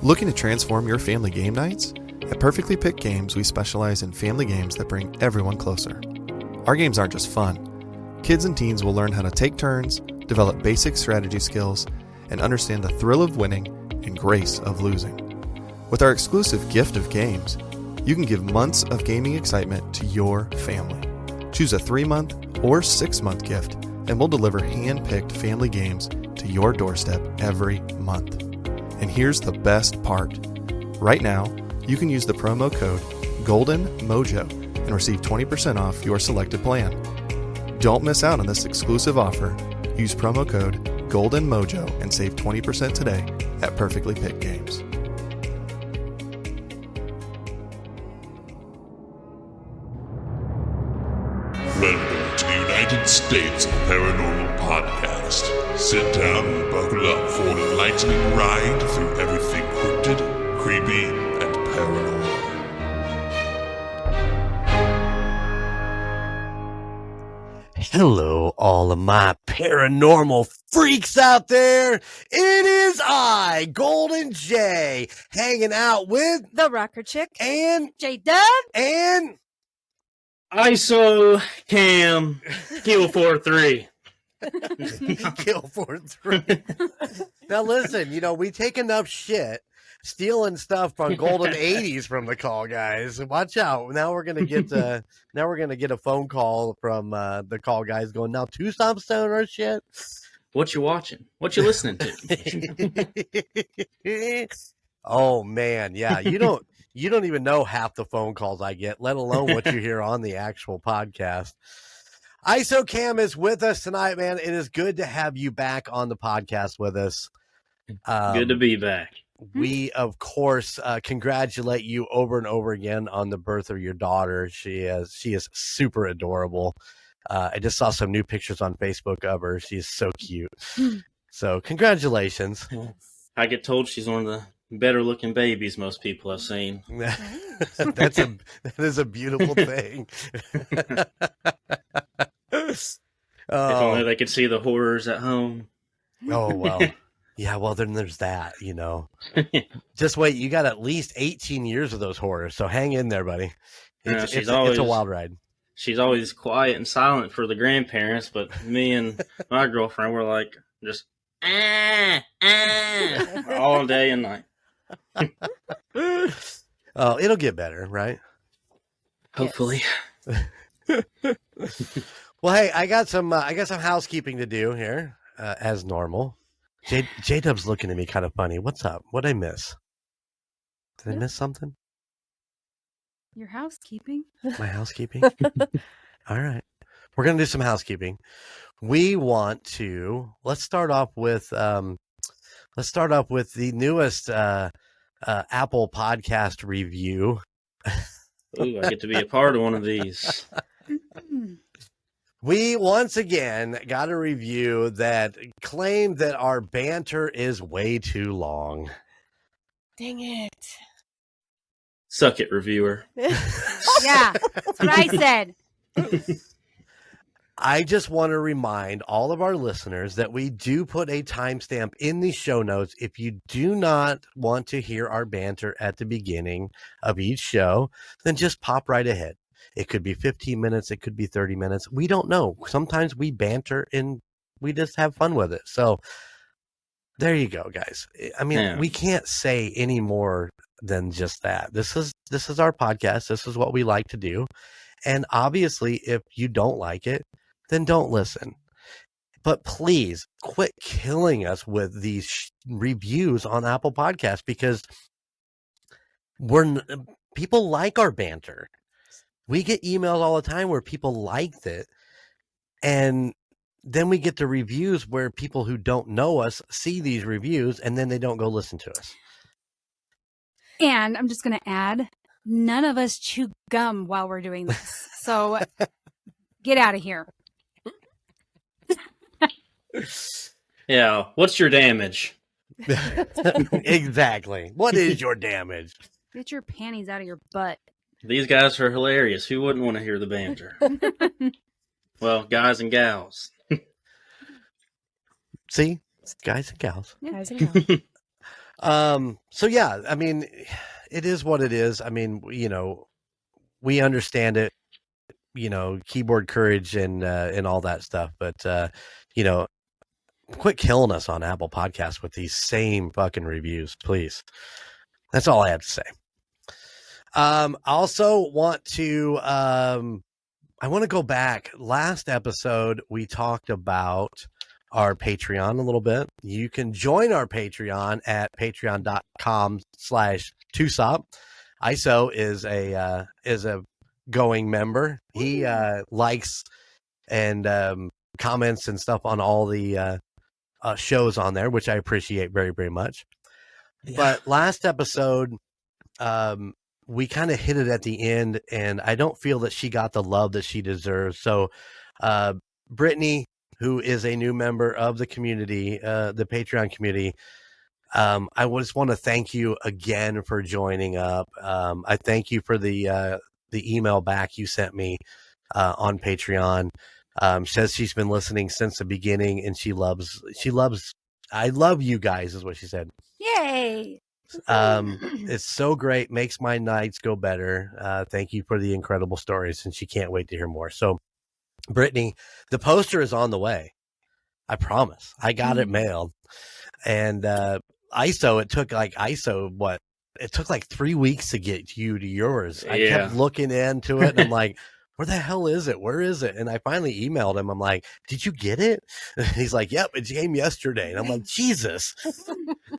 Looking to transform your family game nights? At Perfectly Picked Games, we specialize in family games that bring everyone closer. Our games aren't just fun. Kids and teens will learn how to take turns, develop basic strategy skills, and understand the thrill of winning and grace of losing. With our exclusive gift of games, you can give months of gaming excitement to your family. Choose a 3-month or 6-month gift, and we'll deliver hand-picked family games to your doorstep every month. And here's the best part. Right now, you can use the promo code GOLDENMOJO and receive 20% off your selected plan. Don't miss out on this exclusive offer. Use promo code GOLDENMOJO and save 20% today at Perfectly Picked Games. Welcome to the United States of Paranormal Podcast. Sit down and buckle up for an enlightening ride through everything cryptid, creepy, and paranormal. Hello, all of my paranormal freaks out there. It is I, Golden J, hanging out with the Rocker Chick and J-Dub and ISO Cam Kill 4-3. Kill 4-3. Now listen, we take enough shit stealing stuff from Golden 80s from the call guys. Watch out. Now we're gonna get a phone call from the call guys going, now Tucson stealing our shit. What you watching? What you listening to? Oh man, yeah. You don't even know half the phone calls I get, let alone what you hear on the actual podcast. ISO Cam is with us tonight, man. It is good to have you back on the podcast with us. Good to be back. We, of course, congratulate you over and over again on the birth of your daughter. She is super adorable. I just saw some new pictures on Facebook of her. She's so cute. So congratulations. I get told she's one of the better looking babies most people have seen. That is a beautiful thing. If only they could see the horrors at home. Oh, well. Yeah, well, then there's that, Just wait. You got at least 18 years of those horrors, so hang in there, buddy. It's a wild ride. She's always quiet and silent for the grandparents, but me and my girlfriend were like just all day and night. Oh, it'll get better, right? Hopefully. Well, hey, I got some housekeeping to do here, as normal. J-Dub's looking at me kind of funny. What's up? What'd I miss? Did I miss something? Your housekeeping. My housekeeping? All right. We're going to do some housekeeping. We want to, let's start off with the newest Apple podcast review. Ooh, I get to be a part of one of these. We once again got a review that claimed that our banter is way too long. Dang it. Suck it, reviewer. Yeah, that's what I said. I just want to remind all of our listeners that we do put a timestamp in the show notes. If you do not want to hear our banter at the beginning of each show, then just pop right ahead. It could be 15 minutes. It could be 30 minutes. We don't know. Sometimes we banter and we just have fun with it. So there you go, guys. I mean, We can't say any more than just that. This is our podcast. This is what we like to do. And obviously, if you don't like it, then don't listen. But please quit killing us with these reviews on Apple Podcasts, because people like our banter. We get emails all the time where people liked it, and then we get the reviews where people who don't know us see these reviews, and then they don't go listen to us. And I'm just going to add, none of us chew gum while we're doing this. So get out of here. Yeah, what's your damage? Exactly. What is your damage? Get your panties out of your butt. These guys are hilarious. Who wouldn't want to hear the banter? Well, guys and gals. See? Guys and gals. Yeah. Guys and gals. So yeah, I mean, it is what it is. I mean, we understand it, keyboard courage and all that stuff, but quit killing us on Apple Podcasts with these same fucking reviews, please. That's all I have to say. I also want to I want to go back. Last episode we talked about our Patreon a little bit. You can join our Patreon at patreon.com/2sop. ISO is a going member. He likes and comments and stuff on all the shows on there, which I appreciate very, very much. Yeah. But last episode, we kind of hit it at the end, and I don't feel that she got the love that she deserves. So, Brittany, who is a new member of the community, the Patreon community, I just want to thank you again for joining up. I thank you for the email back you sent me on Patreon. Says she's been listening since the beginning, and she loves. I love you guys, is what she said. Yay! It's so great, makes my nights go better. Thank you for the incredible stories, and she can't wait to hear more. So, Brittany, the poster is on the way. I promise. I got it mailed, and ISO. It took like what? It took like 3 weeks to get you to yours. Yeah. I kept looking into it, and I'm like, where the hell is it? Where is it? And I finally emailed him. I'm like, did you get it? And he's like, yep, it came yesterday. And I'm like, Jesus,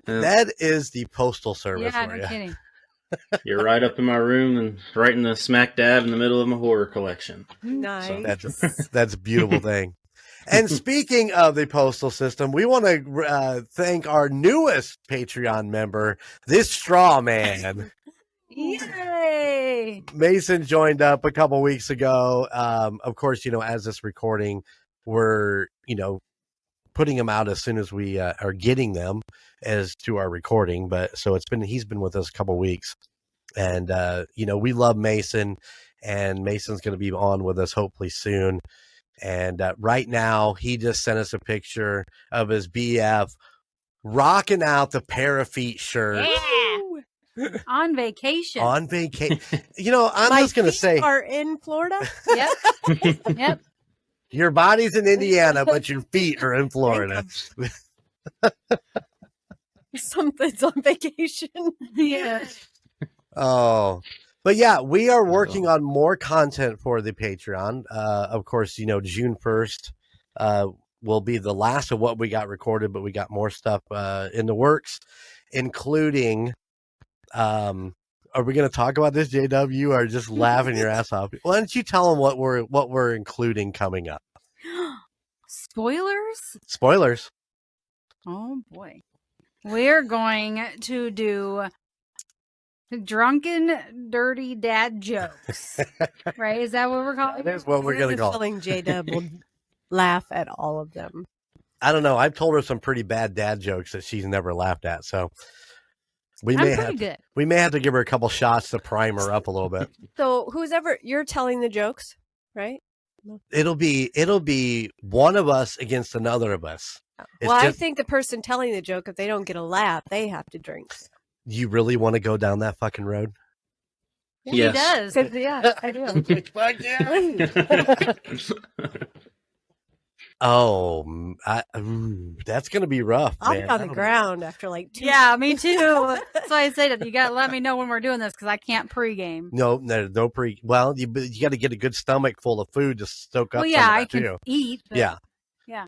that is the postal service. Yeah, no kidding. You're right up in my room and right in the smack dab in the middle of my horror collection. Nice. So that's a beautiful thing. And speaking of the postal system, we want to thank our newest Patreon member, this straw man. Yay! Mason joined up a couple weeks ago. Of course, as this recording, we're, putting them out as soon as we are getting them as to our recording. But so he's been with us a couple weeks, and, we love Mason, and Mason's going to be on with us hopefully soon. And right now he just sent us a picture of his BF rocking out the Parafeet shirt. Yeah. On vacation. I'm just going to say. Are in Florida? Yep. Yep. Your body's in Indiana, but your feet are in Florida. Something's on vacation. Yeah. Oh, but yeah, we are working on more content for the Patreon. Of course, June 1st will be the last of what we got recorded, but we got more stuff in the works, including. Are we going to talk about this, JW? You are just laughing your ass off. Why don't you tell them what we're including coming up? Spoilers? Spoilers. Oh boy, we're going to do drunken, dirty dad jokes. Right? Is that what we're calling? That's what we're going to call. Feeling J-Dub will laugh at all of them. I don't know. I've told her some pretty bad dad jokes that she's never laughed at. So. We may have to give her a couple shots to prime her up a little bit. So you're telling the jokes, right? It'll be one of us against another of us. I think the person telling the joke, if they don't get a laugh, they have to drink. You really want to go down that fucking road? Yeah, yes. He does. Yeah, I do. Fuck yeah. Oh, that's going to be rough. I'll be on the ground after like 2 Yeah, me too. That's why I said you got to let me know when we're doing this because I can't pregame. No pre. Well, you got to get a good stomach full of food to soak up. Well, yeah, I can too. eat. But yeah.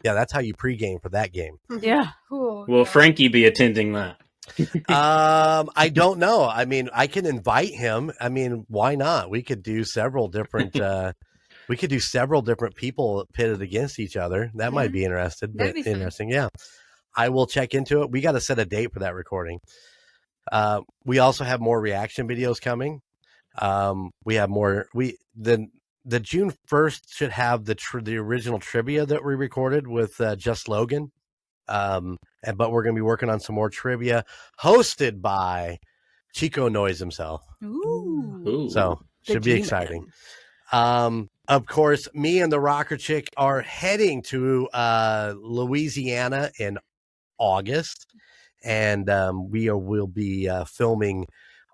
That's how you pregame for that game. Yeah. Will Frankie be attending that? I don't know. I mean, I can invite him. I mean, why not? We could do several different. We could do several different people pitted against each other. That might be interesting. Yeah. I will check into it. We got to set a date for that recording. We also have more reaction videos coming. We have more. The June 1st should have the original trivia that we recorded with Just Logan. But we're going to be working on some more trivia hosted by Chico Noise himself. Ooh. So should be exciting. Of course, me and the Rocker Chick are heading to Louisiana in August, and we'll be filming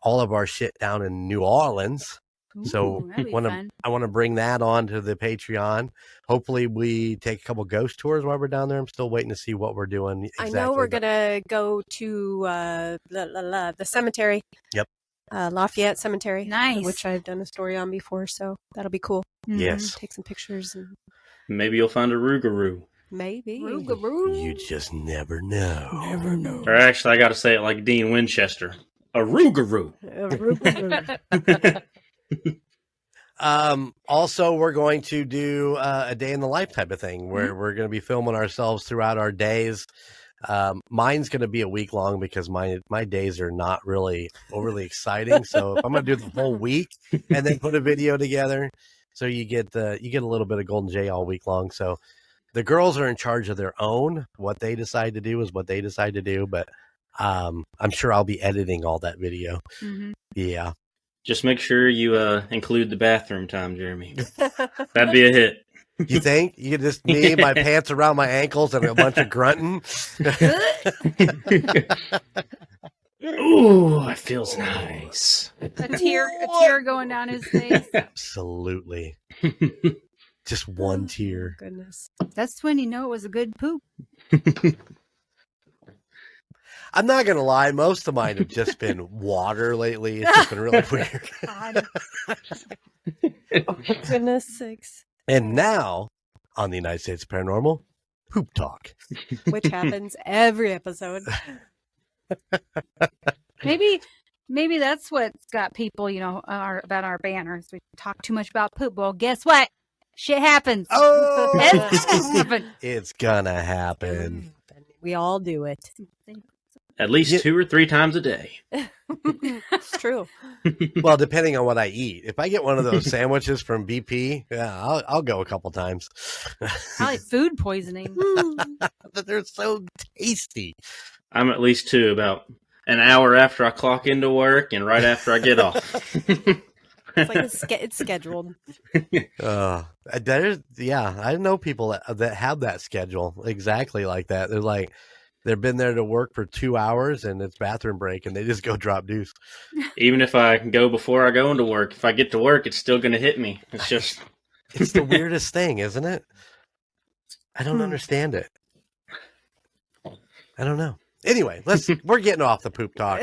all of our shit down in New Orleans. So that'd be fun. I want to bring that on to the Patreon. Hopefully we take a couple ghost tours while we're down there. I'm still waiting to see what we're doing. Exactly. I know we're going to go to the cemetery. Yep. Lafayette Cemetery. Nice. Which I've done a story on before, so that'll be cool. Yes. Take some pictures. And Maybe you'll find a Rougarou. maybe. You just never know. Never know. Or actually, I got to say it like Dean Winchester. A Rougarou. Also, we're going to do a day in the life type of thing where we're going to be filming ourselves throughout our days. Mine's going to be a week long because my days are not really overly exciting. So if I'm going to do the whole week and then put a video together, so you get a little bit of Golden Jay all week long. So the girls are in charge of their own. What they decide to do is what they decide to do. But I'm sure I'll be editing all that video. Mm-hmm. Yeah. Just make sure you include the bathroom time, Jeremy. That'd be a hit. You think? You just me, my pants around my ankles, and a bunch of grunting? Ooh, it feels nice. A tear going down his face. Absolutely. Just one tear. Goodness. That's when you know it was a good poop. I'm not going to lie. Most of mine have just been water lately. It's just been really weird. Goodness sakes. And now, on the United States Paranormal, Poop Talk. Which happens every episode. Maybe that's what's got people, about our banners. We talk too much about poop. Well, guess what? Shit happens. Oh! It's It's going to happen. We all do it. At least 2 or 3 times a day. It's true. Well, depending on what I eat. If I get one of those sandwiches from BP, yeah, I'll go a couple times. Probably food poisoning. But they're so tasty. I'm at least 2 about an hour after I clock into work and right after I get off. It's like it's scheduled. I know people that have that schedule exactly like that. They're like, they've been there to work for 2 hours and it's bathroom break and they just go drop deuce. Even if I go before I go into work, if I get to work, it's still going to hit me. It's just... It's the weirdest thing, isn't it? I don't understand it. I don't know. Anyway, we're getting off the poop talk.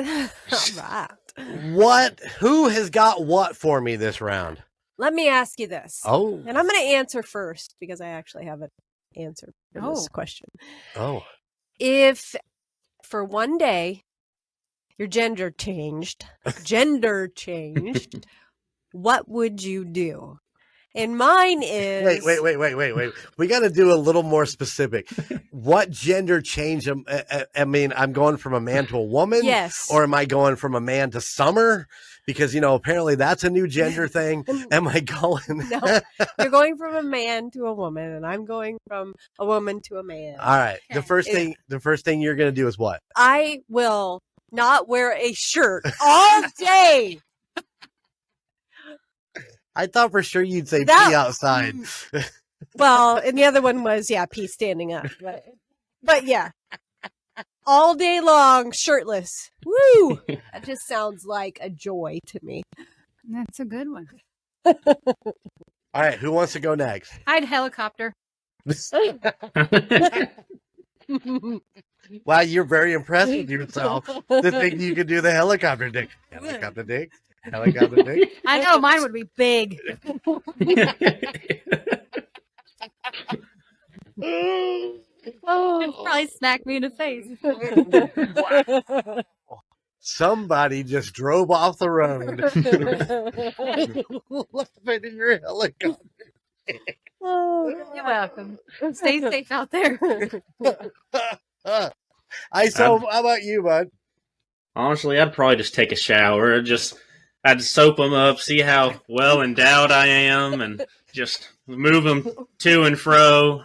Right. Who has got what for me this round? Let me ask you this. Oh. And I'm going to answer first because I actually have an answer for this question. Oh. If for one day your gender changed, what would you do? And mine is... Wait. We got to do a little more specific. What gender change? I mean, I'm going from a man to a woman? Yes. Or am I going from a man to summer? Because, apparently that's a new gender thing. Am I going? No, you're going from a man to a woman, and I'm going from a woman to a man. All right. The first thing you're going to do is what? I will not wear a shirt all day. I thought for sure you'd say pee outside. Well, and the other one was, pee standing up. But yeah, all day long, shirtless. Woo! That just sounds like a joy to me. That's a good one. All right, who wants to go next? I'd helicopter. Wow, you're very impressed with yourself. To think you could do the helicopter dick. Helicopter dick. Helicopter dick. I know mine would be big. It'd probably smack me in the face. Somebody just drove off the road. Laughing in your helicopter. You're welcome. Stay safe out there. How about you, bud? Honestly, I'd probably just take a shower. I'd soap them up, see how well endowed I am, and just move them to and fro.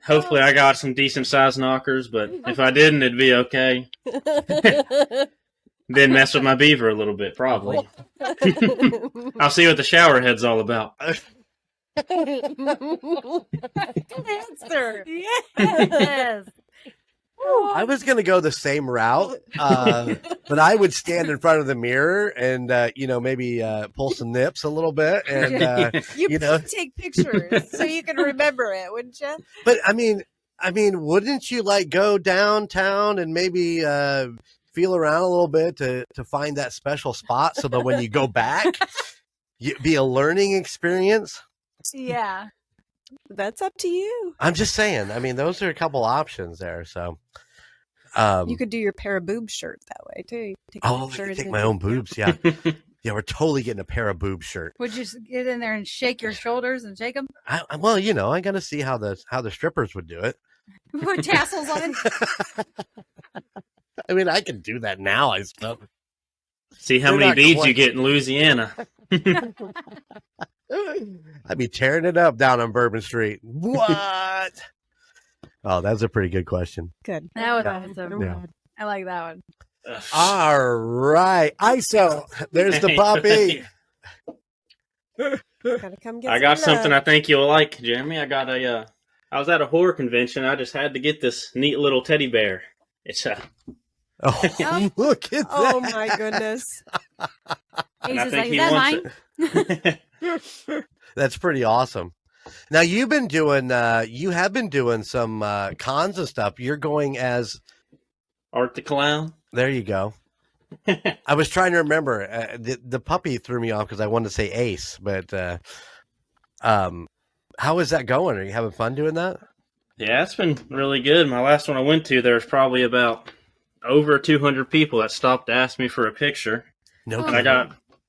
Hopefully I got some decent sized knockers, but if I didn't, it'd be okay. Then mess with my beaver a little bit, probably. I'll see what the shower head's all about. Answer. Yes. I was going to go the same route, but I would stand in front of the mirror and, maybe pull some nips a little bit. And, you take pictures so you can remember it, wouldn't you? But I mean, wouldn't you like go downtown and maybe feel around a little bit to find that special spot so that when you go back, it'd be a learning experience? Yeah. That's up to you. I'm just saying. I mean, those are a couple options there. So, you could do your pair of boobs shirt that way too. I could take my own boobs. Yeah, yeah, we're totally getting a pair of boob shirt. Would you get in there and shake your shoulders and shake them? I got to see how the strippers would do it. Put tassels on it. I mean, I can do that now. I suppose. See how many beads you get in Louisiana. I'd be tearing it up down on Bourbon Street. What? Oh, that's a pretty good question. Good. That was awesome. Yeah. I like that one. All right. ISO. There's the puppy. Gotta come get I got some something I think you'll like, Jeremy. I was at a horror convention. I just had to get this neat little teddy bear. It's Oh, look at that. Oh my goodness. and I He's think like, he is that wants mine? it. That's pretty awesome. Now you have been doing some cons and stuff. You're going as Art the Clown. There you go. I was trying to remember. The puppy threw me off because I wanted to say Ace, but how is that going? Are you having fun doing that? Yeah, it's been really good. My last one I went to, there was probably about over 200 people that stopped to ask me for a picture. No, And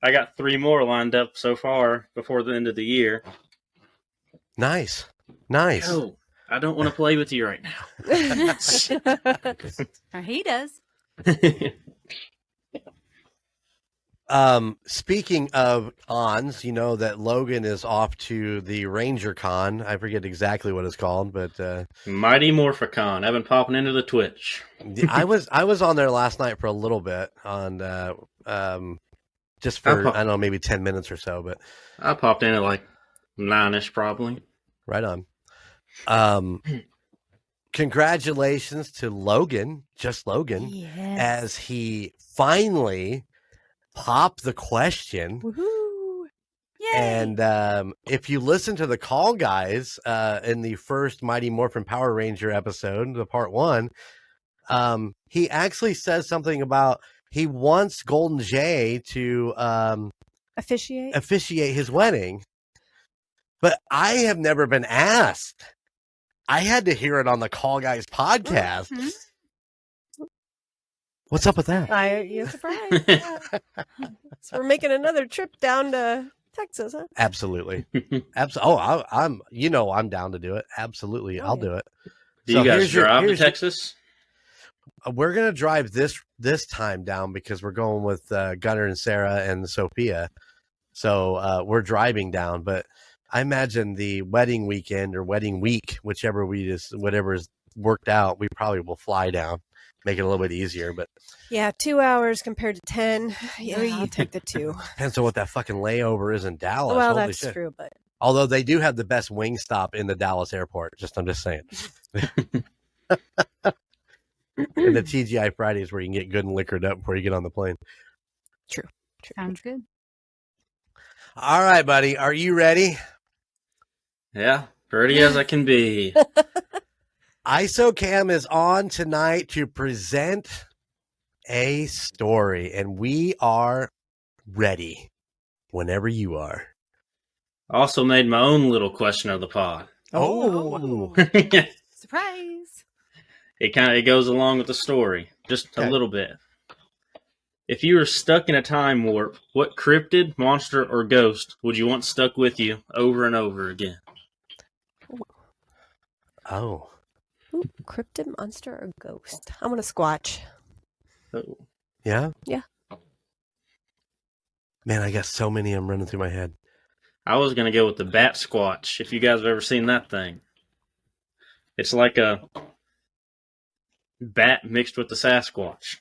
I got 3 more lined up so far before the end of the year. Nice. Oh, I don't want to play with you right now. He does. Speaking of cons, you know that Logan is off to the Ranger Con. I forget exactly what it's called, but Mighty Morphicon. I've been popping into the Twitch. I was on there last night for a little bit on just for I don't know, maybe 10 minutes or so, but I popped in at like 9ish probably. Right on. Congratulations to Logan, just Logan, Yes. as he finally popped the question. Woohoo! Yay. And if you listen to the call, guys, in the first Mighty Morphin Power Ranger episode, the part 1, he actually says something about he wants Golden Jay to officiate his wedding. But I have never been asked. I had to hear it on the Call Guys podcast. Mm-hmm. What's up with that? You're surprised. Yeah. So we're making another trip down to Texas, huh? Absolutely. Oh, I'm down to do it. Absolutely. I'll do it. Do you guys drive to Texas? We're going to drive this time down because we're going with Gunnar and Sarah and Sophia. So we're driving down, but I imagine the wedding weekend or wedding week, whatever is worked out, we probably will fly down, make it a little bit easier. But yeah, 2 hours compared to 10. Yeah, I'll take the 2. Depends on what that fucking layover is in Dallas. Well, Holy that's shit. true, but Although they do have the best wing stop in the Dallas airport. I'm just saying. And the TGI Fridays where you can get good and liquored up before you get on the plane. True. Sounds good. All right, buddy. Are you ready? Yeah, ready as I can be. ISOCAM is on tonight to present a story, and we are ready whenever you are. Also made my own little question of the pod. Oh. Surprise. It goes along with the story, just Okay. a little bit. If you were stuck in a time warp, what cryptid, monster, or ghost would you want stuck with you over and over again? Oh. ooh, cryptid, monster, or ghost? I'm gonna Squatch. Oh. Yeah? Yeah. Man, I got so many of them running through my head. I was going to go with the Bat Squatch, if you guys have ever seen that thing. It's like a bat mixed with the Sasquatch.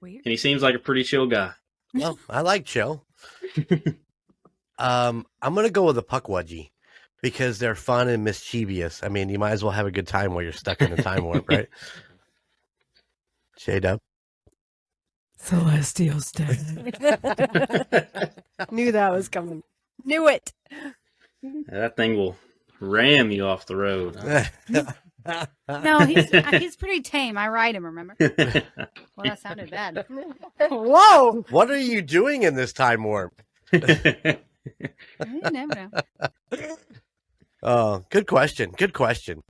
Weird. And he seems like a pretty chill guy. Well, I like chill. I'm going to go with a Puckwudgie because they're fun and mischievous. I mean, you might as well have a good time while you're stuck in a time warp, right? J-Dub? Celestial stag. Knew that was coming. Knew it. That thing will ram you off the road. No, he's pretty tame. I ride him, remember? Well, that sounded bad. Whoa. What are you doing in this time warp? You never know. Oh, good question. Good question.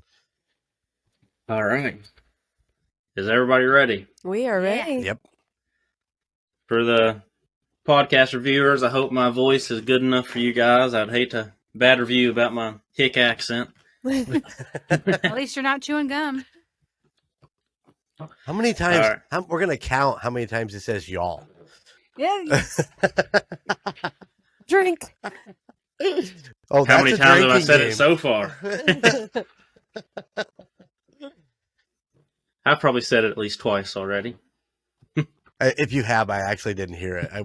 All right. Is everybody ready? We are Yeah. ready. Yep. For the podcast reviewers, I hope my voice is good enough for you guys. I'd hate to bad review about my hick accent. At least you're not chewing gum. How many times? All right. We're going to count how many times it says y'all. Yeah. Drink. Oh, How many that's a times have I drinking said game. it so far? I've probably said it at least twice already. If you have, I actually didn't hear it. I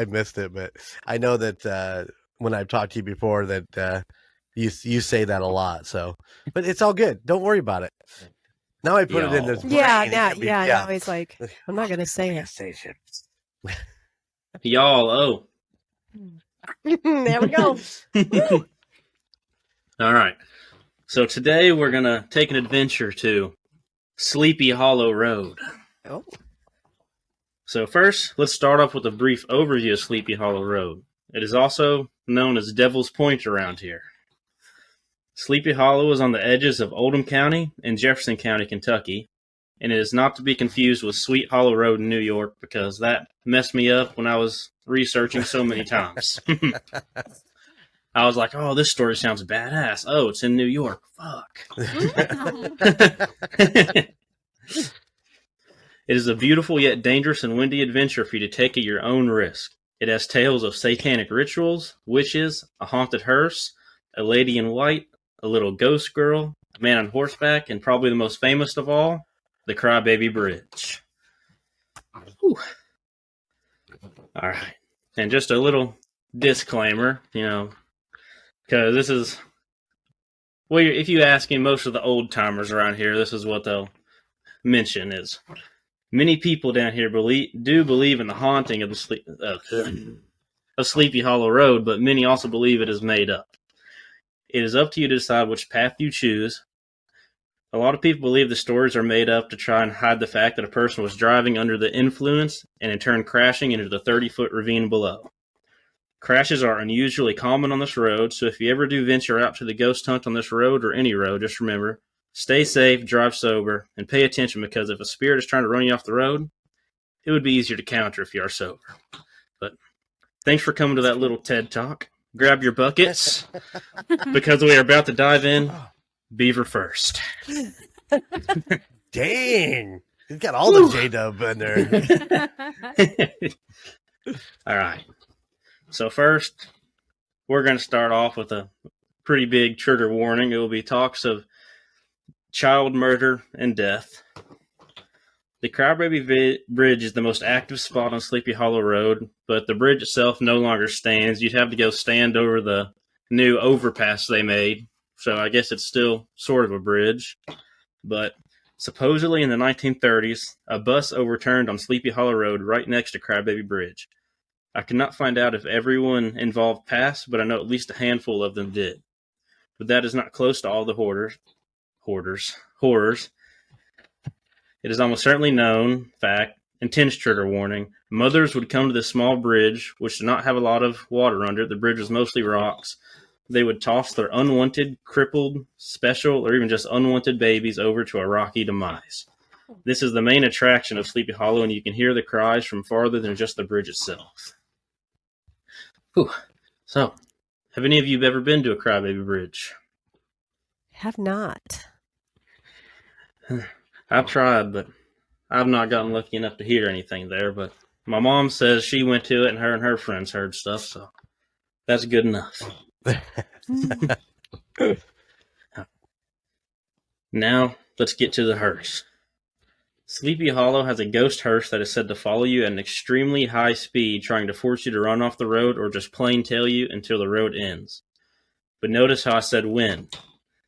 missed it, but I know that when I've talked to you before that you say that a lot. So, but it's all good. Don't worry about it. Now I put it in this. Yeah, brain. now he's like, I'm not gonna say it. Y'all, oh. There we go. All right. So today we're going to take an adventure to Sleepy Hollow Road. Oh. So first, let's start off with a brief overview of Sleepy Hollow Road. It is also known as Devil's Point around here. Sleepy Hollow is on the edges of Oldham County and Jefferson County, Kentucky, and it is not to be confused with Sweet Hollow Road in New York because that messed me up when I was researching so many times. I was like, oh, this story sounds badass. Oh, it's in New York. Fuck. It is a beautiful yet dangerous and windy adventure for you to take at your own risk. It has tales of satanic rituals, witches, a haunted hearse, a lady in white, a little ghost girl, a man on horseback, and probably the most famous of all, the Crybaby Bridge. Whew. All right. And just a little disclaimer, because this is, well, if you ask most of the old timers around here, this is what they'll mention is many people down here do believe in the haunting of of Sleepy Hollow Road, but many also believe it is made up. It is up to you to decide which path you choose. A lot of people believe the stories are made up to try and hide the fact that a person was driving under the influence and in turn crashing into the 30-foot ravine below. Crashes are unusually common on this road, so if you ever do venture out to the ghost hunt on this road or any road, just remember, stay safe, drive sober, and pay attention because if a spirit is trying to run you off the road, it would be easier to counter if you are sober. But thanks for coming to that little TED Talk. Grab your buckets because we are about to dive in. Beaver first. Dang. He's got all the J-Dub in there. All right. So first, we're going to start off with a pretty big trigger warning. It will be talks of child murder and death. The Crybaby Bridge is the most active spot on Sleepy Hollow Road, but the bridge itself no longer stands. You'd have to go stand over the new overpass they made. So I guess it's still sort of a bridge. But supposedly in the 1930s, a bus overturned on Sleepy Hollow Road right next to Crybaby Bridge. I could not find out if everyone involved passed, but I know at least a handful of them did. But that is not close to all the horrors. It is almost certainly known fact, intense trigger warning, mothers would come to this small bridge, which did not have a lot of water under it. The bridge was mostly rocks. They would toss their unwanted, crippled, special, or even just unwanted babies over to a rocky demise. This is the main attraction of Sleepy Hollow, and you can hear the cries from farther than just the bridge itself. Whew. So, have any of you ever been to a Crybaby Bridge? Have not. I've tried, but I've not gotten lucky enough to hear anything there. But my mom says she went to it and her friends heard stuff, so that's good enough. Now, let's get to the hearse. Sleepy Hollow has a ghost hearse that is said to follow you at an extremely high speed, trying to force you to run off the road or just plain tail you until the road ends. But notice how I said when.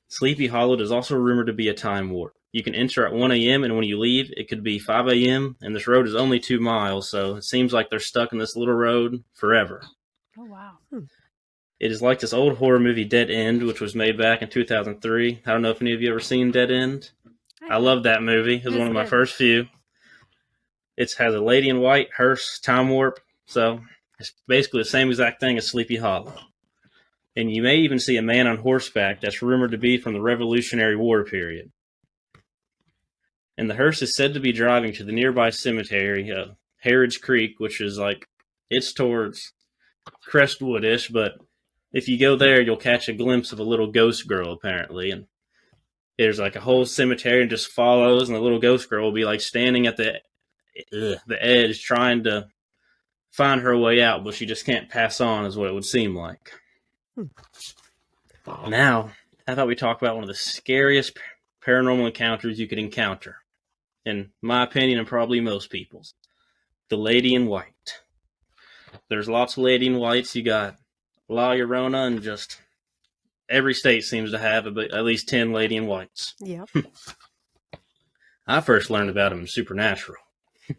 Sleepy Hollow is also rumored to be a time warp. You can enter at 1 a.m., and when you leave, it could be 5 a.m., and this road is only 2 miles, so it seems like they're stuck in this little road forever. Oh, wow. It is like this old horror movie, Dead End, which was made back in 2003. I don't know if any of you ever seen Dead End. I love that movie. It was one of my first few. It has a lady in white, hearse, time warp, so it's basically the same exact thing as Sleepy Hollow. And you may even see a man on horseback that's rumored to be from the Revolutionary War period. And the hearse is said to be driving to the nearby cemetery, Harrods Creek, which is it's towards Crestwood-ish, but if you go there, you'll catch a glimpse of a little ghost girl, apparently. And there's a whole cemetery and just follows, and the little ghost girl will be standing at the edge trying to find her way out, but she just can't pass on, is what it would seem like. Now, I thought we'd talk about one of the scariest paranormal encounters you could encounter. In my opinion, and probably most people's. The Lady in White. There's lots of Lady in Whites. You got La Llorona, and just every state seems to have at least 10 Lady in Whites. Yep. I first learned about them in Supernatural.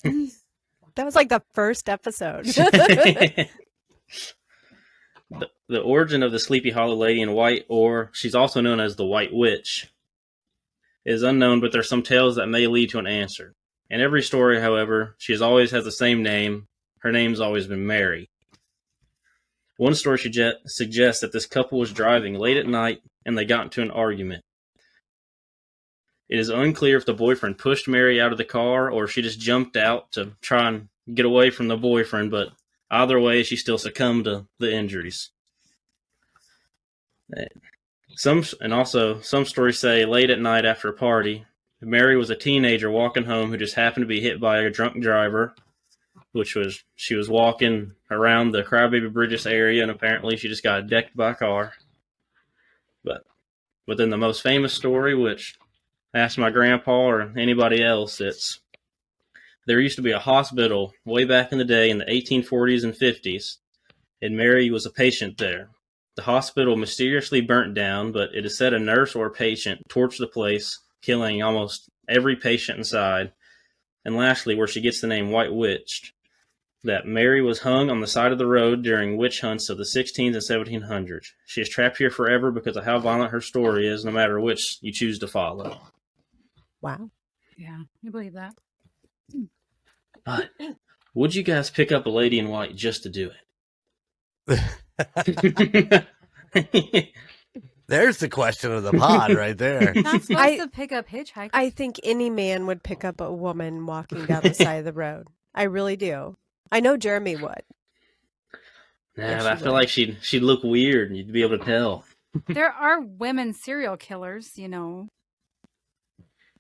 That was the first episode. The origin of the Sleepy Hollow Lady in White, or she's also known as the White Witch, is unknown, but there's some tales that may lead to an answer. In every story, however, she always has the same name. Her name's always been Mary. One story suggests that this couple was driving late at night and they got into an argument. It is unclear if the boyfriend pushed Mary out of the car or if she just jumped out to try and get away from the boyfriend, but either way, she still succumbed to the injuries. Some stories say late at night after a party, Mary was a teenager walking home who just happened to be hit by a drunk driver, she was walking around the Crybaby Bridges area, and apparently she just got decked by a car. But within the most famous story, which I asked my grandpa or anybody else, there used to be a hospital way back in the day in the 1840s and 50s, and Mary was a patient there. The hospital mysteriously burnt down, but it is said a nurse or a patient torched the place, killing almost every patient inside. And lastly, where she gets the name White Witch, that Mary was hung on the side of the road during witch hunts of the 1600s and 1700s. She is trapped here forever because of how violent her story is, no matter which you choose to follow. Wow. Yeah, you believe that. But would you guys pick up a Lady in White just to do it? There's the question of the pod right there. Not supposed to pick up hitchhikers. I think any man would pick up a woman walking down the side of the road. I really do. I know Jeremy would. Nah, but I feel like she'd look weird and you'd be able to tell. There are women serial killers,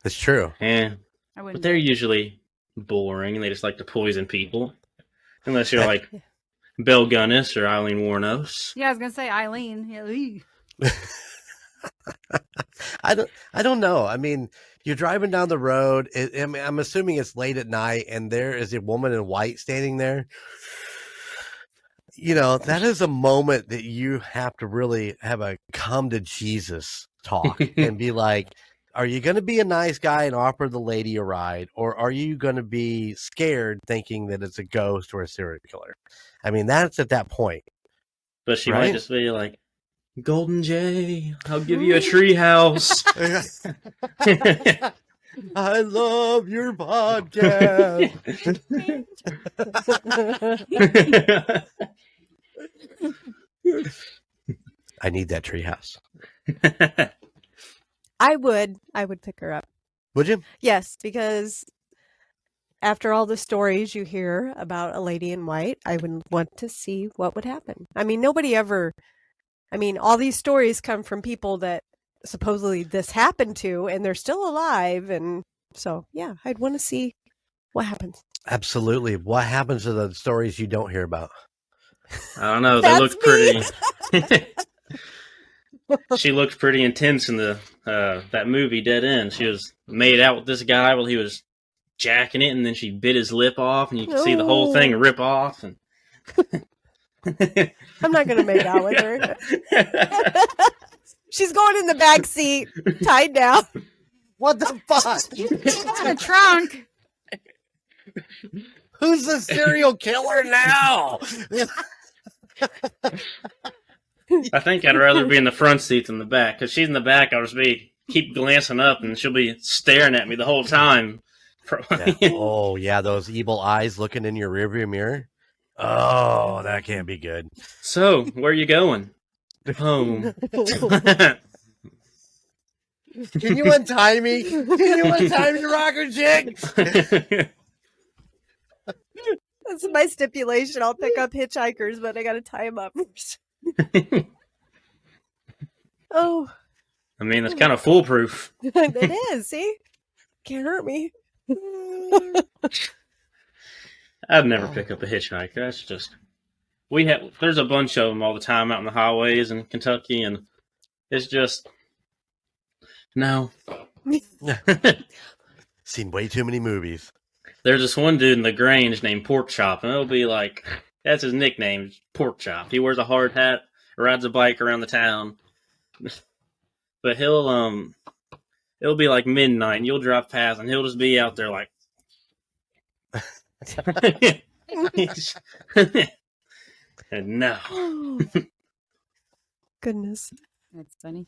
It's true. Yeah. But they're usually boring and they just like to poison people. Unless you're like Belle Gunnis or Eileen Wuornos. Yeah, I was gonna say Eileen. Yeah, I don't know. I mean, you're driving down the road. I'm assuming it's late at night, and there is a woman in white standing there. That is a moment that you have to really have a come to Jesus talk and be like, are you going to be a nice guy and offer the lady a ride, or are you going to be scared thinking that it's a ghost or a serial killer? I mean, that's at that point. But she might just be like, Golden Jay, I'll give you a tree house. I love your podcast. I need that tree house. I would pick her up. Would you? Yes, because after all the stories you hear about a lady in white, I would want to see what would happen. I mean, all these stories come from people that supposedly this happened to, and they're still alive. And so, yeah, I'd want to see what happens. Absolutely. What happens to the stories you don't hear about? I don't know. They looked pretty. She looked pretty intense in the that movie Dead End. She was made out with this guy while he was jacking it, and then she bit his lip off, and you can see the whole thing rip off. And I'm not going to make out with her. She's going in the back seat, tied down. What the fuck? It's in the trunk. Who's the serial killer now? I think I'd rather be in the front seat than the back, because she's in the back. I'll just keep glancing up, and she'll be staring at me the whole time. Yeah. Oh, yeah, those evil eyes looking in your rearview mirror. Oh, that can't be good. So, where are you going? Home. Can you untie me? Can you untie me, rocker chick? That's my stipulation. I'll pick up hitchhikers, but I got to tie them up first. Oh. I mean, it's kind of foolproof. It is, see? Can't hurt me. I'd never pick up a hitchhiker. That's just... There's a bunch of them all the time out on the highways in Kentucky, and it's just... No. Seen way too many movies. There's this one dude in the Grange named Pork Chop, and it'll be like... That's his nickname, Pork Chop. He wears a hard hat, rides a bike around the town. But it'll be like midnight, and you'll drive past, and he'll just be out there like... And no. Goodness. That's funny.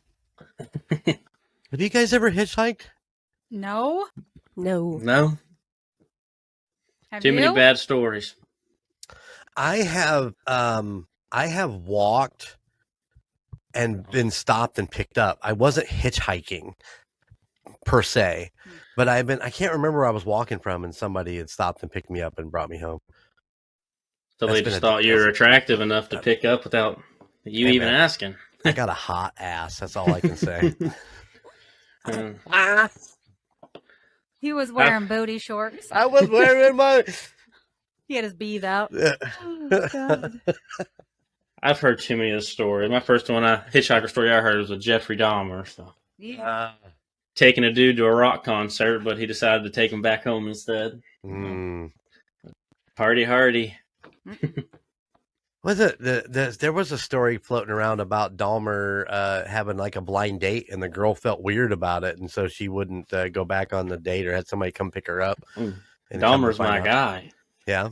Have you guys ever hitchhiked? No. No? Have Too you? many bad stories. I have walked and been stopped and picked up. I wasn't hitchhiking per se, but I can't remember where I was walking from, and somebody had stopped and picked me up and brought me home. So they just thought you were attractive enough to pick up without you even asking. I got a hot ass. That's all I can say. He was wearing booty shorts. I was wearing my... He had his beads out. Oh, God. I've heard too many of the stories. My first hitchhiker story I heard was with Jeffrey Dahmer. So. Yeah. Taking a dude to a rock concert, but he decided to take him back home instead. Hardy, hardy. Was it there was a story floating around about Dahmer having like a blind date, and the girl felt weird about it, and so she wouldn't go back on the date, or had somebody come pick her up. Dahmer's my guy. Yeah,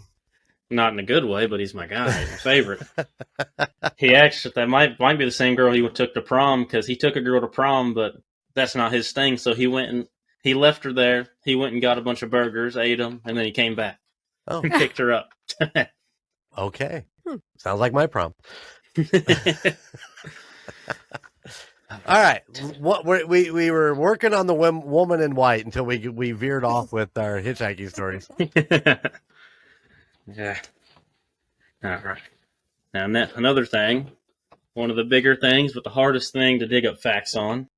not in a good way, but he's my guy, my favorite. He actually, that might be the same girl he took to prom, because he took a girl to prom, but that's not his thing. So he went and he left her there. He went and got a bunch of burgers, ate them, and then he came back and picked her up. Okay. Sounds like my prom. All right. What we were working on the woman in white until we veered off with our hitchhiking stories. Yeah. All right. Now, another thing, one of the bigger things, but the hardest thing to dig up facts on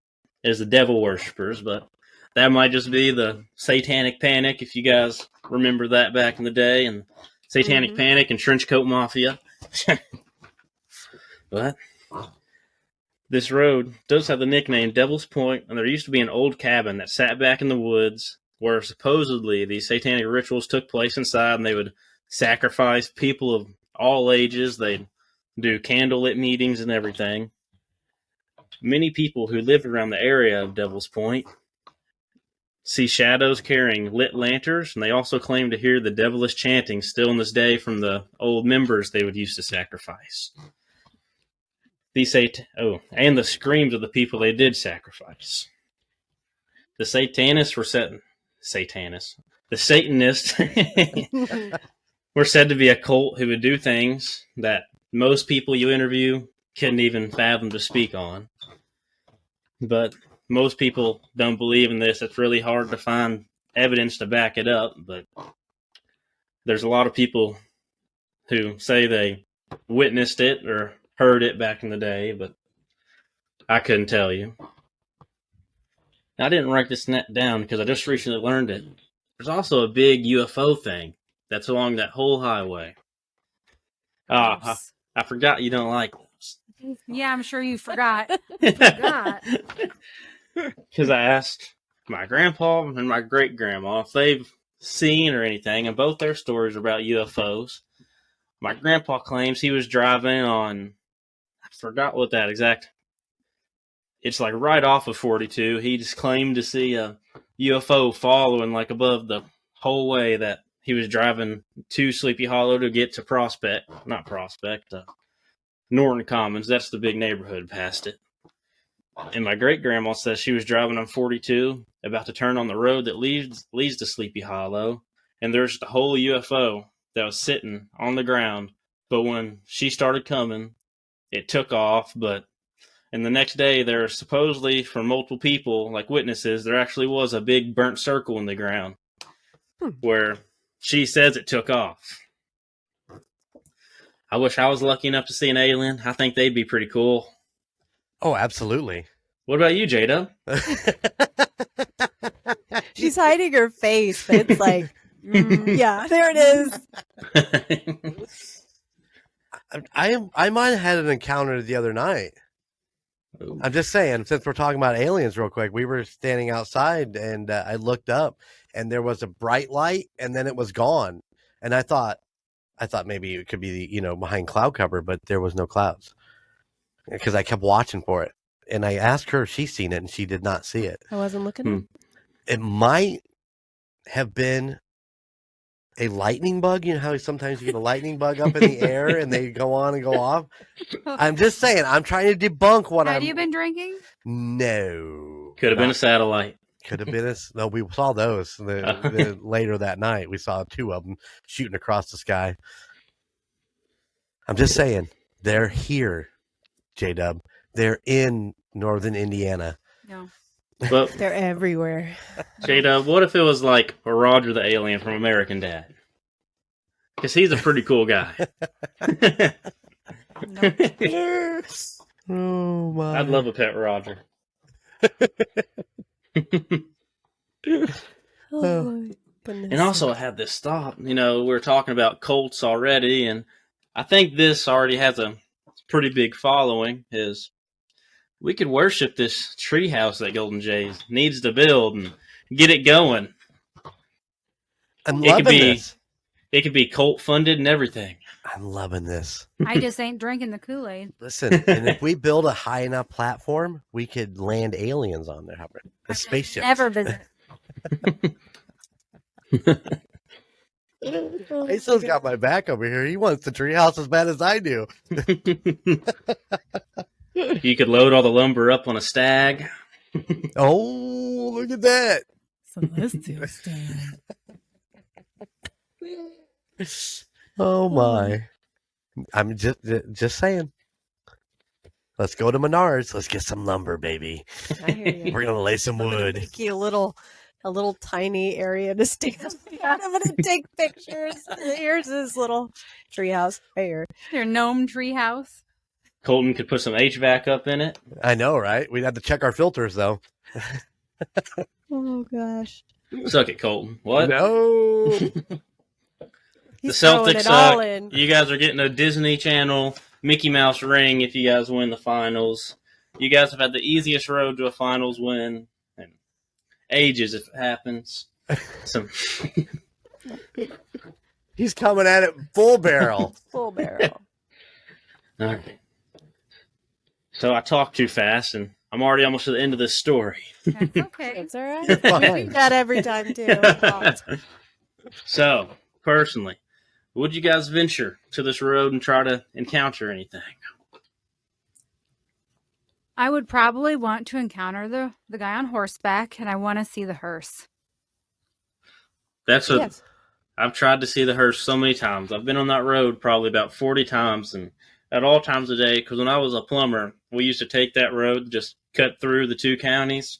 is the devil worshippers, but that might just be the Satanic Panic, if you guys remember that back in the day, and Satanic Panic and Trenchcoat Mafia. But this road does have the nickname Devil's Point, and there used to be an old cabin that sat back in the woods where supposedly these satanic rituals took place inside, and they would sacrifice people of all ages. They'd do candlelit meetings and everything. Many people who lived around the area of Devil's Point see shadows carrying lit lanterns, and they also claim to hear the devilish chanting still in this day from the old members they would use to sacrifice. And the screams of the people they did sacrifice. The Satanists were said to be a cult who would do things that most people you interview couldn't even fathom to speak on. But most people don't believe in this. It's really hard to find evidence to back it up, but there's a lot of people who say they witnessed it or heard it back in the day, but I couldn't tell you. I didn't write this down because I just recently learned it. There's also a big UFO thing that's along that whole highway. I forgot you don't like those. Yeah, I'm sure you forgot. Because I asked my grandpa and my great-grandma if they've seen or anything, and both their stories are about UFOs. My grandpa claims he was driving on, I forgot what that exact, it's like right off of 42. He just claimed to see a UFO following like above the whole way that he was driving to Sleepy Hollow to get to Norton Commons. That's the big neighborhood past it. And my great-grandma says she was driving on 42, about to turn on the road that leads to Sleepy Hollow, and there's the whole UFO that was sitting on the ground. But when she started coming, it took off. And the next day, there supposedly, from multiple people, like witnesses, there actually was a big burnt circle in the ground where she says it took off. I wish I was lucky enough to see an alien. I think they'd be pretty cool. Oh, absolutely. What about you, Jada? She's hiding her face, but it's like, yeah, there it is. I might have had an encounter the other night. Ooh. I'm just saying, since we're talking about aliens real quick, we were standing outside and I looked up and there was a bright light and then it was gone. And I thought maybe it could be, behind cloud cover, but there was no clouds because I kept watching for it. And I asked her if she's seen it and she did not see it. I wasn't looking. It might have been a lightning bug. You know how sometimes you get a lightning bug up in the air and they go on and go off? I'm just saying, I'm trying to debunk what Have you been drinking? No. Could have been a satellite. Could have been no, we saw those later that night. We saw 2 of them shooting across the sky. I'm just saying, they're here, J-Dub. They're in northern Indiana. No. But They're everywhere. Jada, what if it was like a Roger the Alien from American Dad? Because he's a pretty cool guy. Oh my! I'd love a pet Roger. Oh, my goodness. And also, I had this thought. We were talking about cults already, and I think this already has a pretty big following. Is we could worship this treehouse that Golden Jays needs to build and get it going. I'm loving this. It could be cult funded and everything. I'm loving this. I just ain't drinking the Kool-Aid. Listen, and if we build a high enough platform, we could land aliens on there. A spaceship. Never visit. Ace's got my back over here. He wants the treehouse as bad as I do. You could load all the lumber up on a stag. Oh, look at that. Celestial stand. Oh my. I'm just saying. Let's go to Menards. Let's get some lumber, baby. I hear you. We're gonna lay some wood. Make you a little tiny area to stand. I'm gonna take pictures. Here's this little treehouse right here. Your gnome tree house. Colton could put some HVAC up in it. I know, right? We'd have to check our filters though. Oh gosh. Suck it, Colton. What? No. He's The throwing Celtics it all suck. in. You guys are getting a Disney Channel Mickey Mouse ring if you guys win the finals. You guys have had the easiest road to a finals win in ages if it happens. He's coming at it full barrel. Full barrel. All right. So I talk too fast, and I'm already almost to the end of this story. That's okay. It's all right. You're fine. We do that every time too. So, personally, would you guys venture to this road and try to encounter anything? I would probably want to encounter the guy on horseback, and I want to see the hearse. That's what Yes. I've tried to see the hearse so many times. I've been on that road probably about 40 times, and at all times of the day, because when I was a plumber, we used to take that road, just cut through the 2 counties,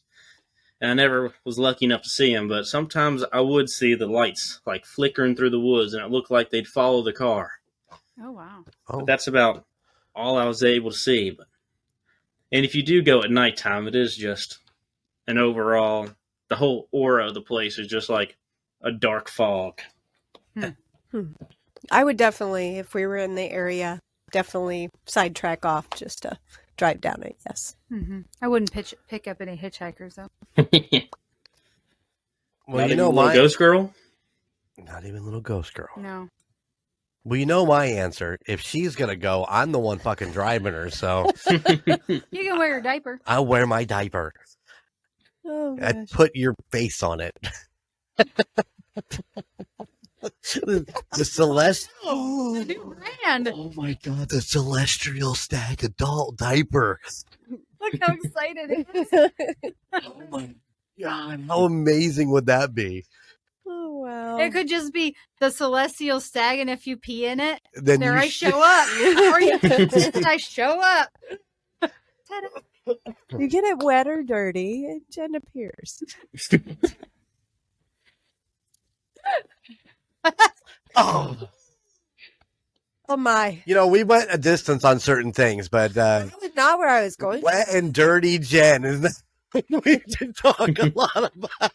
and I never was lucky enough to see them, but sometimes I would see the lights like flickering through the woods, and it looked like they'd follow the car. Oh, wow. But that's about all I was able to see. And if you do go at nighttime, it is just an overall, the whole aura of the place is just like a dark fog. I would definitely, if we were in the area, definitely sidetrack off just to drive down it. Yes. Mm-hmm. I wouldn't pick up any hitchhikers, though. Well, Not you even know, Little Ghost Girl? Not even little ghost girl. No. Well, you know my answer. If she's going to go, I'm the one fucking driving her. So You can wear your diaper. I'll wear my diaper. Oh, I'd gosh. put your face on it. The Celestial. Brand. Oh my God. The Celestial Stag adult diaper. Look how excited it is. Oh my God. How amazing would that be? Oh, wow. It could just be the Celestial Stag, and if you pee in it, Then there you I show up. Or you I show up. Ta-da. You get it wet or dirty, and Jen appears. Oh. Oh, my. You know, we went a distance on certain things, but That was not where I was going. wet and dirty Jen is not we should talk a lot about.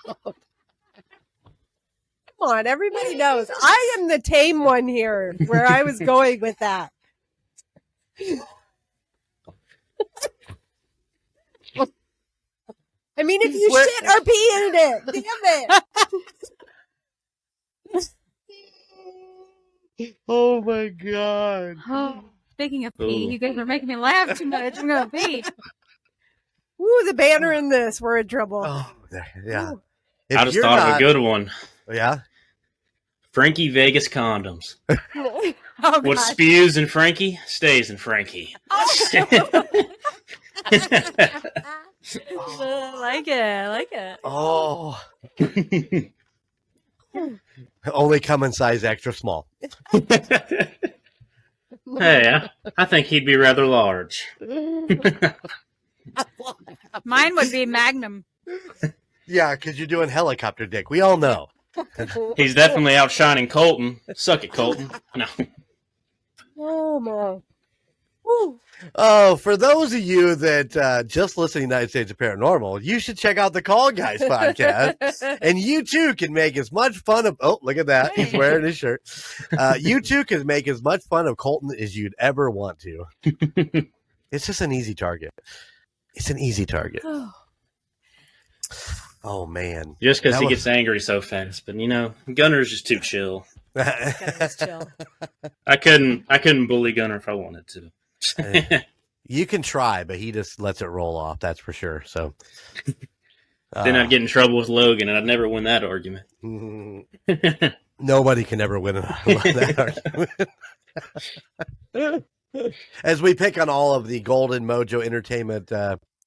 Come on, everybody knows. I am the tame one here, where I was going with that. I mean, if you Where- shit or pee in it, damn it. Oh my God. Oh, speaking of pee, Ooh. you guys are making me laugh too much. I'm going to pee. Ooh, the banner in this. We're in trouble. Oh, yeah. Ooh. If I just you're thought of not- a good one. Yeah. Frankie Vegas condoms. Oh, What gosh. spews in Frankie stays in Frankie. I like it. I like it. Oh. Only come in size extra small. Hey, I think he'd be rather large. Mine would be Magnum. Yeah, because you're doing helicopter dick. We all know. He's definitely outshining Colton. Suck it, Colton. No. Oh, my. Ooh. Oh, for those of you that just listen to United States of Paranormal, you should check out the Call Guys podcast. And you too can make as much fun of. Oh, look at that. He's wearing his shirt. You too can make as much fun of Colton as you'd ever want to. It's just an easy target. It's an easy target. Oh, man. Just because That he was- gets angry so fast. But, you know, Gunner's just too chill. Guys, chill. I couldn't bully Gunner if I wanted to. You can try, but he just lets it roll off. That's for sure. So Then I'd get in trouble with Logan, and I'd never win that argument. Nobody can ever win that argument. As we pick on all of the Golden Mojo Entertainment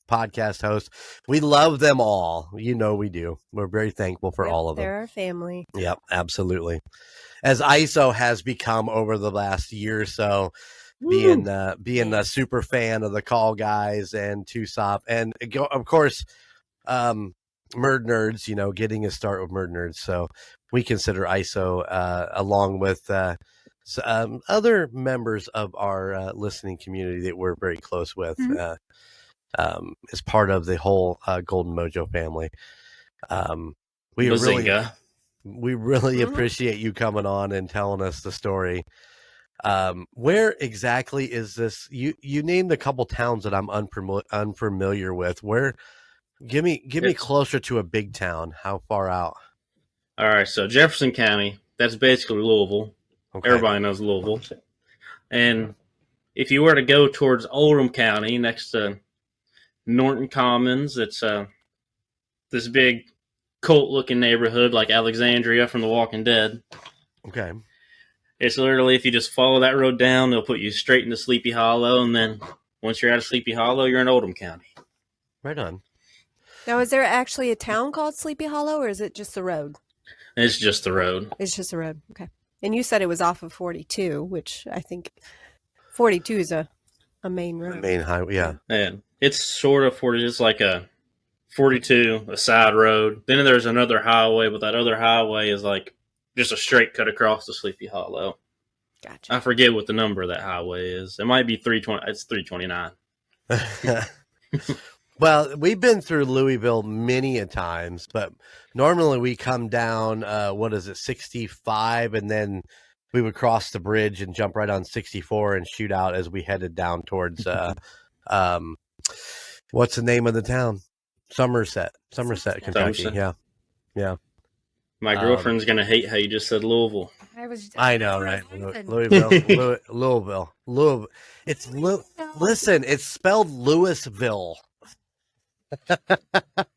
podcast hosts, we love them all. You know we do. We're very thankful for Yep, all of them. they're our family. Yep, absolutely. As ISO has become over the last year or so, being a super fan of the Call Guys and Tusop, and of course, Murd Nerds. You know, getting a start with Murd Nerds. So we consider ISO along with other members of our listening community that we're very close with. As part of the whole Golden Mojo family. We Bazinga. really appreciate you coming on and telling us the story. Where exactly is this? You named a couple towns that I'm unfamiliar with. Where? Give me closer to a big town. How far out? All right, so Jefferson County, that's basically Louisville. Okay. Everybody knows Louisville. And if you were to go towards Oldham County, next to Norton Commons, it's this big cult-looking neighborhood like Alexandria from The Walking Dead. Okay. It's literally, if you just follow that road down, they'll put you straight into Sleepy Hollow, and then once you're out of Sleepy Hollow, you're in Oldham County. Right on. Now, is there actually a town called Sleepy Hollow, or is it just the road? It's just the road. It's just the road. Okay. And you said it was off of 42, which I think 42 is a main road. Main highway. Yeah. And it's sort of 40, it's like a 42, a side road. Then there's another highway, but that other highway is like just a straight cut across the Sleepy Hollow. Gotcha. I forget what the number of that highway is. It might be 320. It's 329. Well, we've been through Louisville many a times, but normally we come down, 65, and then we would cross the bridge and jump right on 64 and shoot out as we headed down towards, what's the name of the town? Somerset, Kentucky. Somerset. Yeah. My girlfriend's going to hate how you just said Louisville. I I know, right? Listen. Louisville. It's listen. It's spelled Louisville.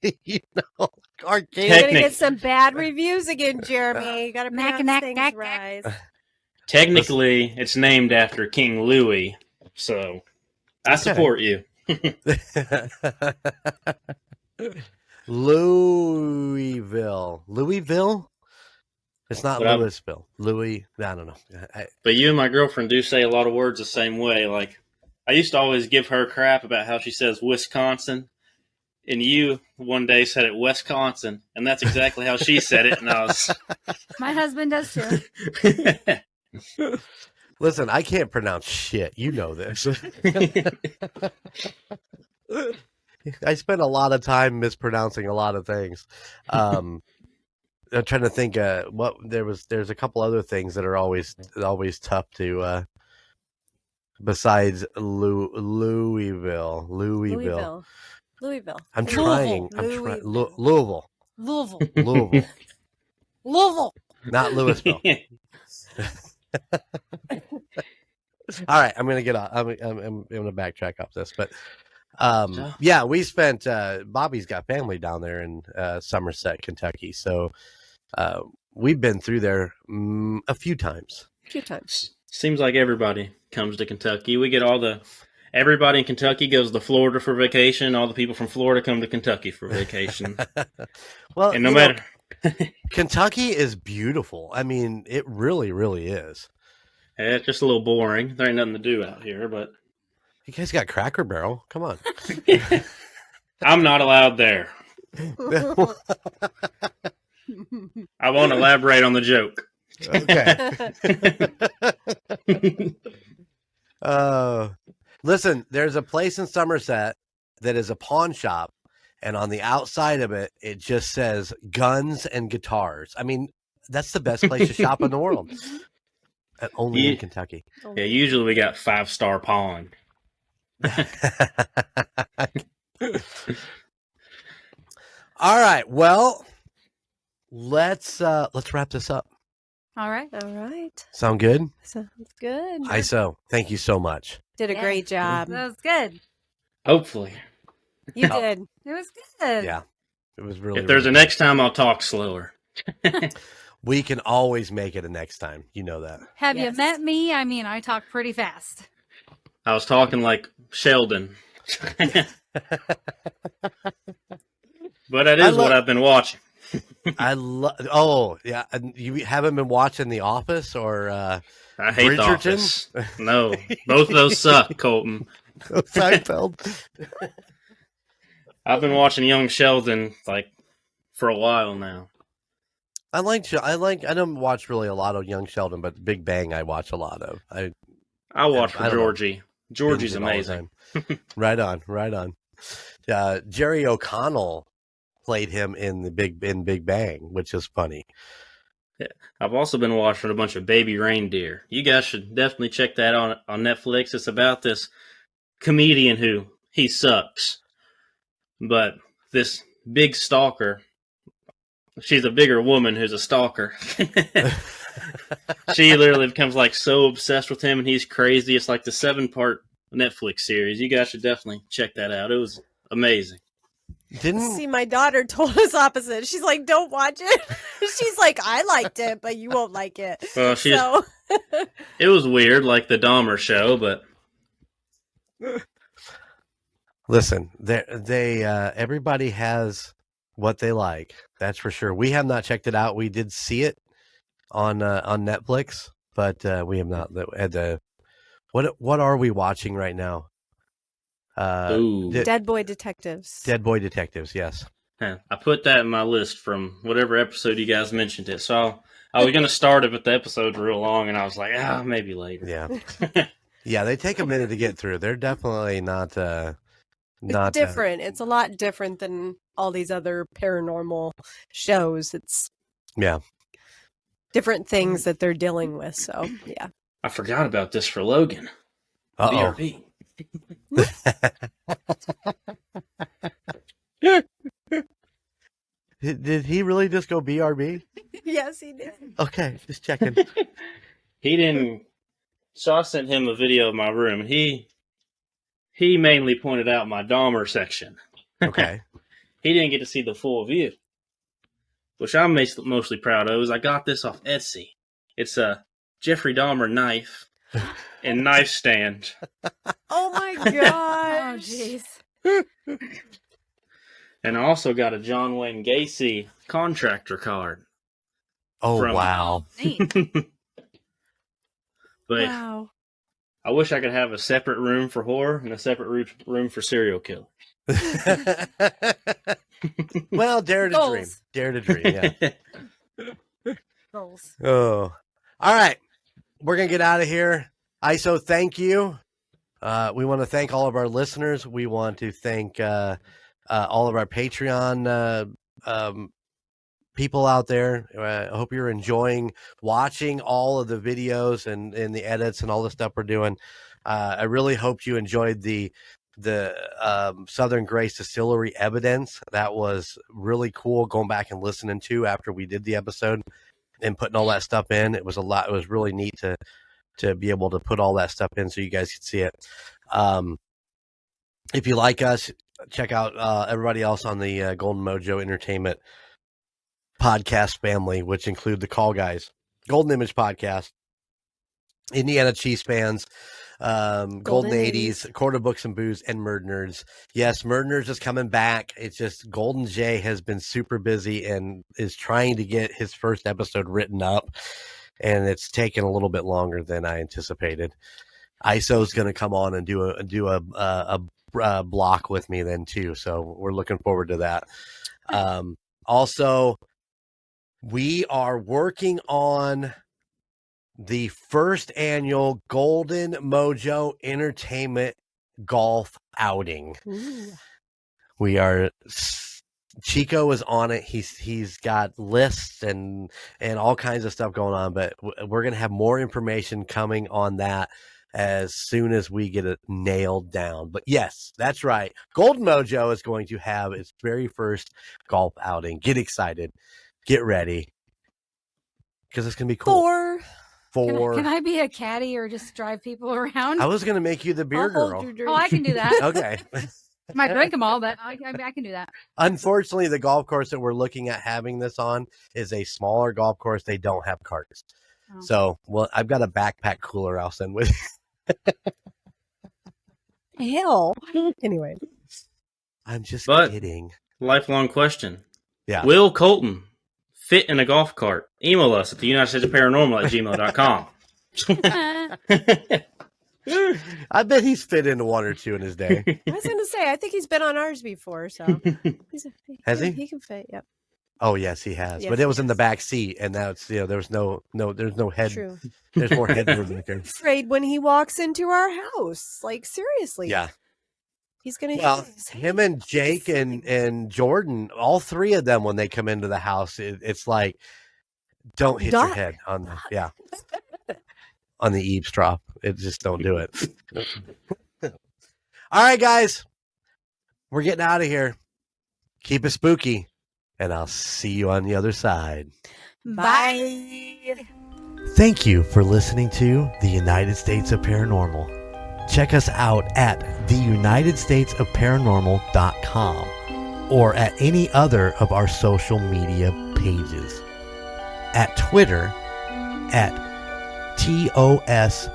You know, arcade. You're going to get some bad reviews again, Jeremy. You got to pronounce things right. Technically, it's named after King Louis, so I support you. Louisville. It's not But Louisville. Louis. I don't know. But you and my girlfriend do say a lot of words the same way. Like, I used to always give her crap about how she says Wisconsin, and you one day said it Wisconsin, and that's exactly how she said it. And I was. My husband does too. Listen, I can't pronounce shit. You know this. I spend a lot of time mispronouncing a lot of things. I'm trying to think. There's a couple other things that are always tough to. Besides Louisville. I'm trying. Louisville. Not Louisville. All right, I'm gonna get off. I'm gonna backtrack off this, but yeah, we spent. Bobby's got family down there in Somerset, Kentucky, so we've been through there a few times. Seems like everybody comes to Kentucky. We get everybody in Kentucky goes to Florida for vacation. All the people from Florida come to Kentucky for vacation. Well, and no matter. Kentucky is beautiful. I mean, it really, really is. Yeah, it's just a little boring. There ain't nothing to do out here, but you guys got Cracker Barrel. Come on. I'm not allowed there. I won't elaborate on the joke. Okay. Listen, there's a place in Somerset that is a pawn shop, and on the outside of it, it just says guns and guitars. I mean, that's the best place to shop in the world. And only in Kentucky. Yeah, usually we got 5-star pawn. All right. Well, let's wrap this up. All right. Sound good? Sounds good. ISO, thank you so much. Did a great job. That was good. Hopefully. You did. It was good. Yeah. It was really If there's a next time, I'll talk slower. We can always make it a next time. You know that. Have you met me? I mean, I talk pretty fast. I was talking like Sheldon. But that is what I've been watching. Oh, yeah. And you haven't been watching The Office or I hate Bridgerton? The Office. No, both of those suck, Colton. Seinfeld. I've been watching Young Sheldon for a while now. I don't watch really a lot of Young Sheldon, but Big Bang I watch a lot of. I watch for Georgie. Georgie's amazing. Right on. Jerry O'Connell played him in Big Bang, which is funny. Yeah. I've also been watching a bunch of Baby Reindeer. You guys should definitely check that on Netflix. It's about this comedian who he sucks, but this big stalker. She's a bigger woman who's a stalker. She literally becomes so obsessed with him, and he's crazy. It's like the 7-part Netflix series. You guys should definitely check that out. It was amazing. See, my daughter told us opposite. She's like, don't watch it. She's like, I liked it, but you won't like it. Well, it was weird, like the Dahmer show, but listen, everybody has what they like. That's for sure. We have not checked it out. We did see it on Netflix, but we have not had the. What are we watching right now? Dead Boy Detectives. Dead Boy Detectives, yes. I put that in my list from whatever episode you guys mentioned it. So I was going to start it, but the episode's real long, and I was like, maybe later. Yeah. Yeah, they take a minute to get through. They're definitely not it's different. It's a lot different than all these other paranormal shows. It's different things that they're dealing with. So, yeah. I forgot about this for Logan. Uh-oh. BRB. Did he really just go BRB? Yes, he did. Okay, just checking. He didn't. So I sent him a video of my room. He mainly pointed out my Dahmer section. Okay. He didn't get to see the full view, which I'm mostly proud of. Is I got this off Etsy. It's a Jeffrey Dahmer knife and knife stand. Oh my Oh, gosh. jeez. And I also got a John Wayne Gacy contractor card. Oh, From- wow. Neat. But Wow. I wish I could have a separate room for horror and a separate room for serial killers. Well, dare to dream. Goals. Dare to dream, yeah. Goals. Oh. All right. We're going to get out of here. ISO, thank you. We want to thank all of our listeners. We want to thank all of our Patreon people out there. I hope you're enjoying watching all of the videos and the edits and all the stuff we're doing. I really hope you enjoyed the Southern Grace Distillery evidence. That was really cool going back and listening to after we did the episode and putting all that stuff in. It was a lot. It was really neat to be able to put all that stuff in so you guys could see it. If you like us, check out everybody else on the Golden Mojo Entertainment podcast family, which include the Call Guys, Golden Image Podcast, Indiana Cheese Fans, Golden 80s, Quarter Books and Booze, and Murd Nerds. Yes, Murd Nerds is coming back. It's just Golden J has been super busy and is trying to get his first episode written up, and it's taken a little bit longer than I anticipated. ISO's going to come on and do a block with me then too, so we're looking forward to that. Also, we are working on the first annual Golden Mojo Entertainment golf outing. Ooh. We are Chico is on it. He's got lists and all kinds of stuff going on, but we're going to have more information coming on that as soon as we get it nailed down. But yes, that's right. Golden Mojo is going to have its very first golf outing. Get excited. Get ready. Because it's going to be cool. Can I be a caddy or just drive people around? I was going to make you the beer girl. Oh, I can do that. Okay. Might drink them all, but I can do that. Unfortunately, the golf course that we're looking at having this on is a smaller golf course. They don't have carts. Oh. So, well, I've got a backpack cooler I'll send with you. Hell. Anyway. I'm just But- kidding. Lifelong question. Yeah. Will Colton fit in a golf cart? Email us at theunitedstatesparanormal@gmail.com. I bet he's fit into one or two in his day. I was going to say, I think he's been on ours before, so. Has he? He can fit, yep. Oh, yes, he has. Yes, but it was he in the has. back seat, and that's, there's no head. True. There's more headroom right there. Afraid when he walks into our house. Like, seriously. Yeah. He's going to Well, him and Jake and Jordan, all three of them, when they come into the house, it's like, don't hit your Duck. head on the, on the eavesdrop. It just don't do it. All right, guys, we're getting out of here. Keep it spooky, and I'll see you on the other side. Bye. Thank you for listening to the United States of Paranormal. Check us out at theunitedstatesofparanormal.com or at any other of our social media pages. At Twitter at TOSOPPOD,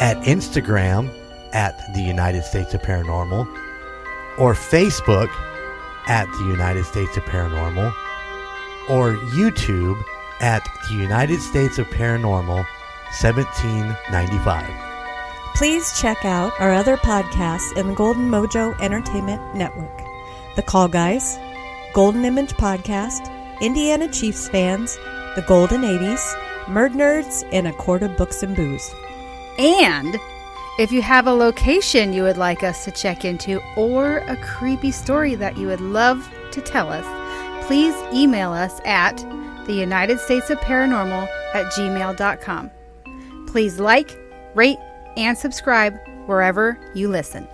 at Instagram at the United States of Paranormal, or Facebook at the United States of Paranormal, or YouTube at the United States of Paranormal 1795. Please check out our other podcasts in the Golden Mojo Entertainment Network. The Call Guys, Golden Image Podcast, Indiana Chiefs Fans, The Golden 80s, Murd Nerds, and A Quart of Books and Booze. And if you have a location you would like us to check into or a creepy story that you would love to tell us, please email us at theunitedstatesofparanormal@gmail.com. Please like, rate, and subscribe wherever you listen.